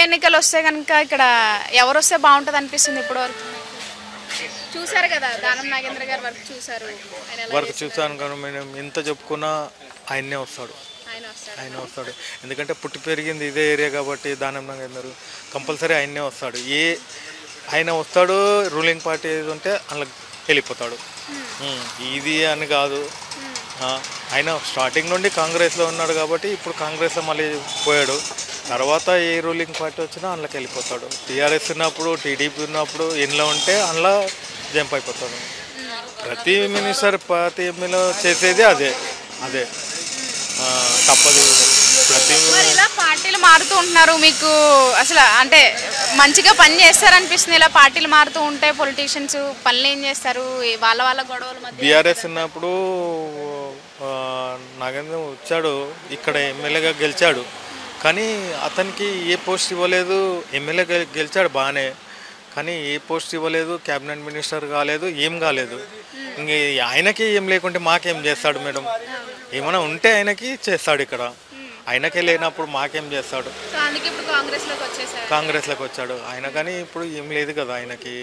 ఎన్నికలు వస్తే కనుక ఇక్కడ ఎవరు వస్తే బాగుంటుంది అనిపిస్తుంది ఇప్పుడు వరకు చూసారు కదా దానం నాగేంద్ర గారు వర్క్ చూసారు వర్క్ చూసాను కానీ మేము ఎంత చెప్పుకున్నా ఆయన్నే వస్తాడు ఆయన వస్తాడు ఎందుకంటే పుట్టి పెరిగింది ఇదే ఏరియా కాబట్టి దానం నాగేందర్ కంపల్సరీ ఆయన్నే వస్తాడు ఆయన వస్తాడు రూలింగ్ పార్టీ ఏది ఉంటే అందులో వెళ్ళిపోతాడు ఇది అని కాదు ఆయన స్టార్టింగ్ నుండి కాంగ్రెస్లో ఉన్నాడు కాబట్టి ఇప్పుడు కాంగ్రెస్లో మళ్ళీ పోయాడు తర్వాత ఏ రూలింగ్ పార్టీ వచ్చినా అందులోకి వెళ్ళిపోతాడు టీఆర్ఎస్ ఉన్నప్పుడు టీడీపీ ఉన్నప్పుడు ఇంట్లో ఉంటే అందులో జంప్ అయిపోతాడు ప్రతి మినిస్టర్ ప్రతి ఎమ్మెల్యే చేసేది అదే తప్పదు ప్రతి ఇలా పార్టీలు మారుతూ ఉంటున్నారు మీకు అసలు అంటే మంచిగా పని చేస్తారనిపిస్తుంది ఇలా పార్టీలు మారుతూ ఉంటే పొలిటీషియన్స్ పనులు ఏం చేస్తారు వాళ్ళ గొడవల మధ్య బీఆర్ఎస్ ఉన్నప్పుడు నాగేంద్ర వచ్చాడు ఇక్కడ ఎమ్మెల్యేగా గెలిచాడు కానీ అతనికి ఏ పోస్ట్ ఇవ్వలేదు ఎమ్మెల్యే గెలిచాడు బాగానే కానీ ఏ పోస్ట్ ఇవ్వలేదు క్యాబినెట్ మినిస్టర్ కాలేదు ఏం కాలేదు ఇంక ఆయనకి ఏం లేకుంటే మాకేం చేస్తాడు మేడం ఏమైనా ఉంటే ఆయనకి చేస్తాడు ఇక్కడ ఆయనకే లేనప్పుడు మాకేం చేస్తాడు కాంగ్రెస్లోకి వచ్చాడు ఆయన కానీ ఇప్పుడు ఏం లేదు కదా ఆయనకి